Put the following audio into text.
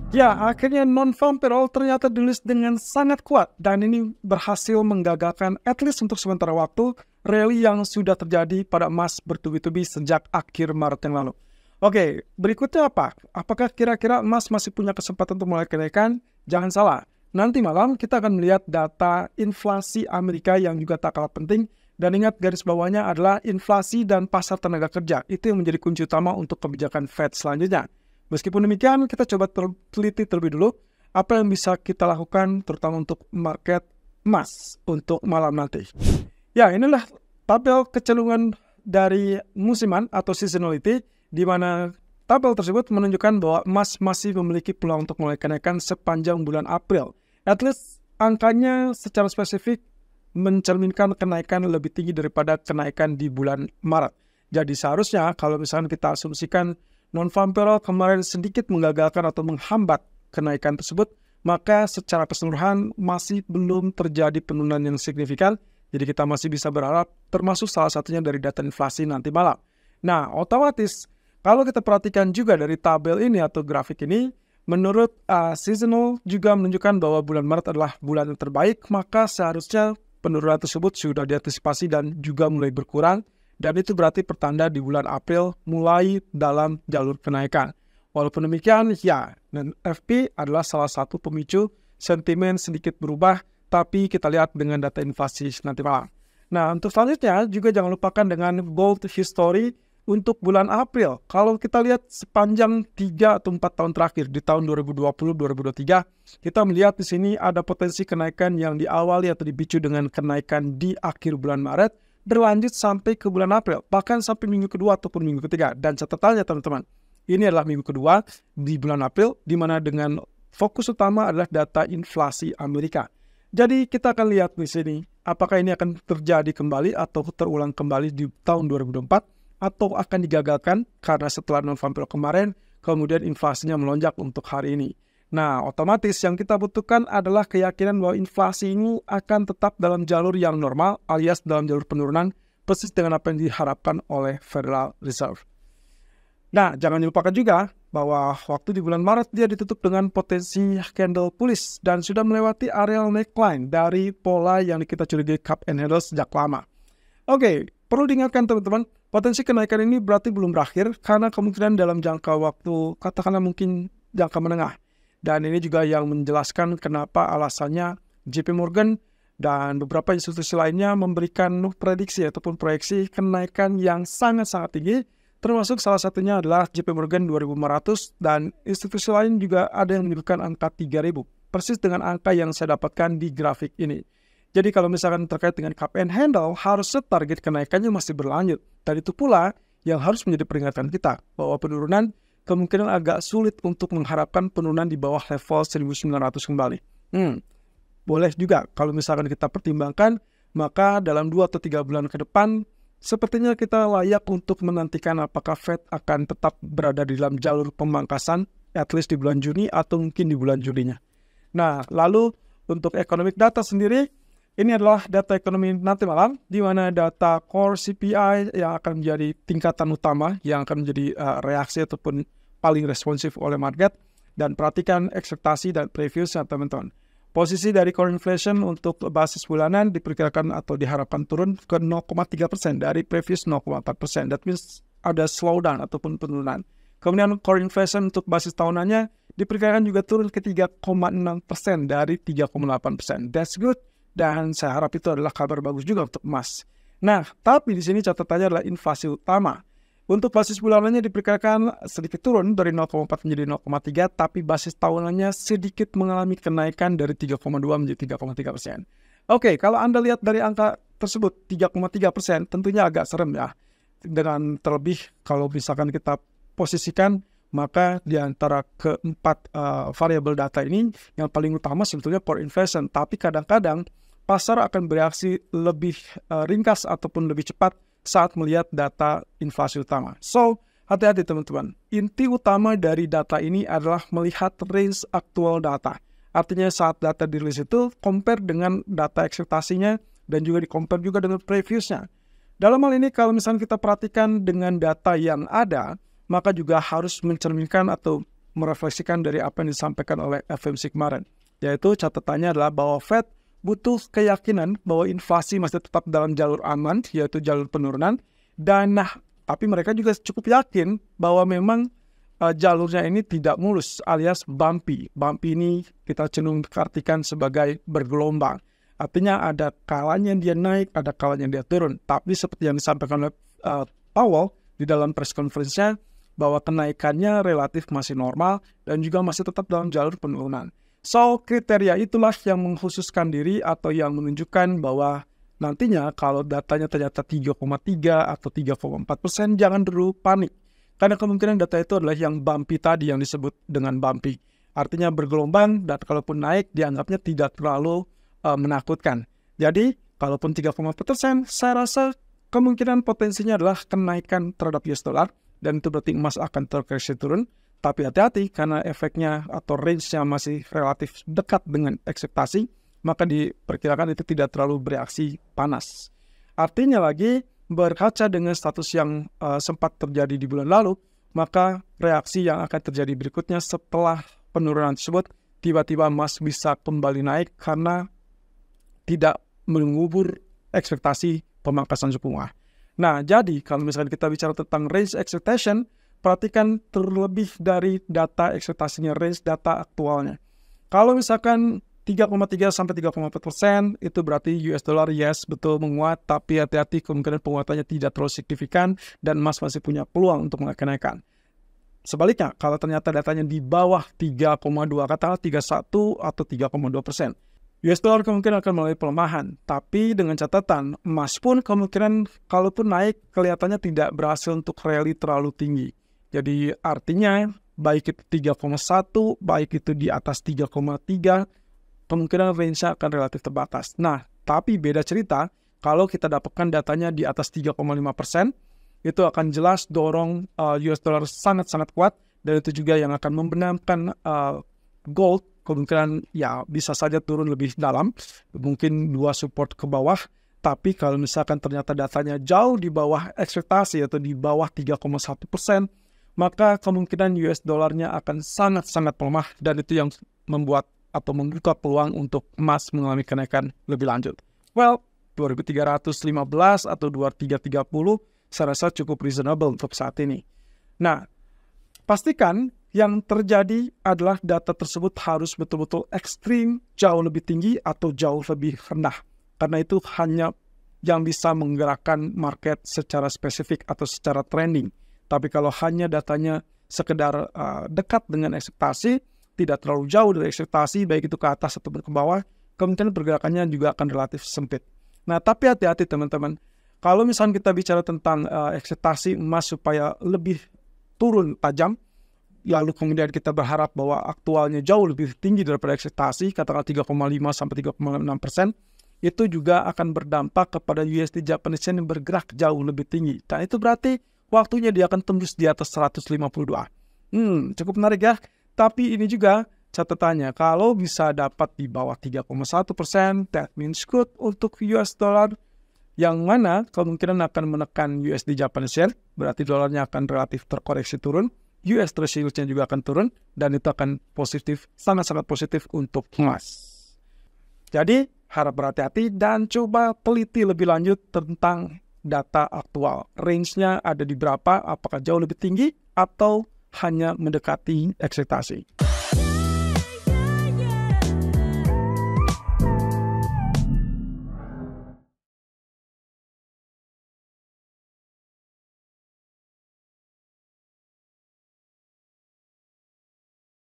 Ya, akhirnya non-farm payroll ternyata dirilis dengan sangat kuat dan ini berhasil menggagalkan at least untuk sementara waktu rally yang sudah terjadi pada emas bertubi-tubi sejak akhir Maret yang lalu. Oke, berikutnya apa? Apakah kira-kira emas masih punya kesempatan untuk mulai kenaikan? Jangan salah, nanti malam kita akan melihat data inflasi Amerika yang juga tak kalah penting. Dan ingat garis bawahnya adalah inflasi dan pasar tenaga kerja. Itu yang menjadi kunci utama untuk kebijakan Fed selanjutnya. Meskipun demikian, kita coba teliti terlebih dulu apa yang bisa kita lakukan terutama untuk market emas untuk malam nanti. Ya, inilah tabel kecenderungan dari musiman atau seasonality, di mana tabel tersebut menunjukkan bahwa emas masih memiliki peluang untuk mulai kenaikan sepanjang bulan April. At least angkanya secara spesifik mencerminkan kenaikan lebih tinggi daripada kenaikan di bulan Maret. Jadi seharusnya kalau misalnya kita asumsikan non-farm payroll kemarin sedikit menggagalkan atau menghambat kenaikan tersebut, maka secara keseluruhan masih belum terjadi penurunan yang signifikan. Jadi kita masih bisa berharap termasuk salah satunya dari data inflasi nanti malam. Nah, otomatis kalau kita perhatikan juga dari tabel ini atau grafik ini, menurut seasonal juga menunjukkan bahwa bulan Maret adalah bulan yang terbaik, maka seharusnya penurunan tersebut sudah diantisipasi dan juga mulai berkurang. Dan itu berarti pertanda di bulan April mulai dalam jalur kenaikan. Walaupun demikian, ya, FP adalah salah satu pemicu sentimen sedikit berubah, tapi kita lihat dengan data inflasi nanti malam. Nah, untuk selanjutnya juga jangan lupakan dengan gold history untuk bulan April. Kalau kita lihat sepanjang 3 atau 4 tahun terakhir di tahun 2020-2023, kita melihat di sini ada potensi kenaikan yang diawali atau dipicu dengan kenaikan di akhir bulan Maret, berlanjut sampai ke bulan April, bahkan sampai minggu kedua ataupun minggu ketiga. Dan catatannya teman-teman, ini adalah minggu kedua di bulan April, di mana dengan fokus utama adalah data inflasi Amerika. Jadi kita akan lihat di sini, apakah ini akan terjadi kembali atau terulang kembali di tahun 2024, atau akan digagalkan karena setelah non-farm payroll kemarin, kemudian inflasinya melonjak untuk hari ini. Nah, otomatis yang kita butuhkan adalah keyakinan bahwa inflasi ini akan tetap dalam jalur yang normal alias dalam jalur penurunan persis dengan apa yang diharapkan oleh Federal Reserve. Nah, jangan dilupakan juga bahwa waktu di bulan Maret dia ditutup dengan potensi candle bullish dan sudah melewati area neckline dari pola yang kita curigai cup and handle sejak lama. Oke, perlu diingatkan teman-teman, potensi kenaikan ini berarti belum berakhir karena kemungkinan dalam jangka waktu katakanlah mungkin jangka menengah. Dan ini juga yang menjelaskan kenapa alasannya JP Morgan dan beberapa institusi lainnya memberikan prediksi ataupun proyeksi kenaikan yang sangat-sangat tinggi, termasuk salah satunya adalah JP Morgan 2.500 dan institusi lain juga ada yang menyebutkan angka 3.000, persis dengan angka yang saya dapatkan di grafik ini. Jadi kalau misalkan terkait dengan cup and handle, harusnya target kenaikannya masih berlanjut. Dan itu pula yang harus menjadi peringatan kita bahwa penurunan kemungkinan agak sulit untuk mengharapkan penurunan di bawah level 1.900 kembali. Boleh juga kalau misalkan kita pertimbangkan, maka dalam 2 atau 3 bulan ke depan, sepertinya kita layak untuk menantikan apakah Fed akan tetap berada di dalam jalur pemangkasan, at least di bulan Juni atau mungkin di bulan Julinya. Nah, lalu untuk economic data sendiri, ini adalah data ekonomi nanti malam, di mana data core CPI yang akan menjadi tingkatan utama, yang akan menjadi reaksi ataupun paling responsif oleh market. Dan perhatikan ekspektasi dan previewsnya teman-teman. Posisi dari core inflation untuk basis bulanan diperkirakan atau diharapkan turun ke 0,3% dari previous 0,4%. That means ada slowdown ataupun penurunan. Kemudian core inflation untuk basis tahunannya diperkirakan juga turun ke 3,6% dari 3,8%. That's good. Dan saya harap itu adalah kabar bagus juga untuk emas. Nah, tapi di sini catatannya adalah inflasi utama. Untuk basis bulanannya diperkirakan sedikit turun dari 0,4 menjadi 0,3, tapi basis tahunannya sedikit mengalami kenaikan dari 3,2 menjadi 3,3%. Oke, kalau Anda lihat dari angka tersebut 3,3%, tentunya agak serem ya. Dengan terlebih kalau misalkan kita posisikan, maka di antara keempat variabel data ini, yang paling utama sebetulnya core inflation. Tapi kadang-kadang pasar akan bereaksi lebih ringkas ataupun lebih cepat saat melihat data inflasi utama. So, hati-hati teman-teman. Inti utama dari data ini adalah melihat range aktual data. Artinya saat data dirilis itu, compare dengan data ekspektasinya dan juga di-compare juga dengan previousnya. Dalam hal ini, kalau misalnya kita perhatikan dengan data yang ada, maka juga harus mencerminkan atau merefleksikan dari apa yang disampaikan oleh FOMC kemarin. Yaitu catatannya adalah bahwa Fed butuh keyakinan bahwa inflasi masih tetap dalam jalur aman, yaitu jalur penurunan. Dan tapi mereka juga cukup yakin bahwa memang jalurnya ini tidak mulus alias bumpy. Bumpy ini kita cenderung artikan sebagai bergelombang. Artinya ada kalanya dia naik, ada kalanya dia turun. Tapi seperti yang disampaikan oleh Powell di dalam press conference-nya, bahwa kenaikannya relatif masih normal dan juga masih tetap dalam jalur penurunan. So, kriteria itulah yang mengkhususkan diri atau yang menunjukkan bahwa nantinya kalau datanya ternyata 3,3 atau 3,4%, jangan dulu panik. Karena kemungkinan data itu adalah yang bumpy tadi yang disebut dengan bumpy. Artinya bergelombang dan kalaupun naik dianggapnya tidak terlalu menakutkan. Jadi, kalaupun 3,4%, saya rasa kemungkinan potensinya adalah kenaikan terhadap US dollar dan itu berarti emas akan terkoreksi turun. Tapi hati-hati karena efeknya atau range-nya masih relatif dekat dengan ekspektasi, maka diperkirakan itu tidak terlalu bereaksi panas. Artinya lagi, berkaca dengan status yang sempat terjadi di bulan lalu, maka reaksi yang akan terjadi berikutnya setelah penurunan tersebut, tiba-tiba emas bisa kembali naik karena tidak mengubur ekspektasi pemangkasan suku bunga. Nah, jadi kalau misalnya kita bicara tentang range expectation, perhatikan terlebih dari data ekspektasinya, range data aktualnya. Kalau misalkan 3,3 sampai 3,4%, itu berarti US dollar yes betul menguat, tapi hati-hati kemungkinan penguatannya tidak terlalu signifikan dan emas masih punya peluang untuk menaikkan. Sebaliknya, kalau ternyata datanya di bawah 3,2, katakanlah 31 atau 3,2%, US dollar kemungkinan akan melalui pelemahan, tapi dengan catatan emas pun kemungkinan kalaupun naik kelihatannya tidak berhasil untuk rally terlalu tinggi. Jadi artinya baik itu 3,1, baik itu di atas 3,3, kemungkinan range-nya akan relatif terbatas. Nah, tapi beda cerita kalau kita dapatkan datanya di atas 3,5%, itu akan jelas dorong US dollar sangat-sangat kuat dan itu juga yang akan membenamkan gold kemungkinan ya bisa saja turun lebih dalam, mungkin 2 support ke bawah. Tapi kalau misalkan ternyata datanya jauh di bawah ekspektasi atau di bawah 3,1%, maka kemungkinan US dollarnya akan sangat-sangat melemah dan itu yang membuat atau membuka peluang untuk emas mengalami kenaikan lebih lanjut. Well, 2315 atau 2330 saya rasa cukup reasonable untuk saat ini. Nah, pastikan yang terjadi adalah data tersebut harus betul-betul ekstrim, jauh lebih tinggi atau jauh lebih rendah. Karena itu hanya yang bisa menggerakkan market secara spesifik atau secara trending. Tapi kalau hanya datanya sekedar dekat dengan ekspektasi, tidak terlalu jauh dari ekspektasi, baik itu ke atas atau ke bawah, kemungkinan pergerakannya juga akan relatif sempit. Nah, tapi hati-hati teman-teman. Kalau misalnya kita bicara tentang ekspektasi emas supaya lebih turun tajam, lalu kemudian kita berharap bahwa aktualnya jauh lebih tinggi daripada ekspektasi, katakanlah 3,5 sampai 3,6%, itu juga akan berdampak kepada USD Japanese Yen yang bergerak jauh lebih tinggi. Dan itu berarti waktunya dia akan tembus di atas 152. Cukup menarik ya. Tapi ini juga catatannya, kalau bisa dapat di bawah 3,1%, that means good untuk US dollar, yang mana kemungkinan akan menekan USD Japanese Yen, berarti dolarnya akan relatif terkoreksi turun, US Treasury-nya juga akan turun, dan itu akan positif, sangat-sangat positif untuk emas. Jadi, harap berhati-hati dan coba teliti lebih lanjut tentang data aktual. Range-nya ada di berapa, apakah jauh lebih tinggi atau hanya mendekati ekspektasi.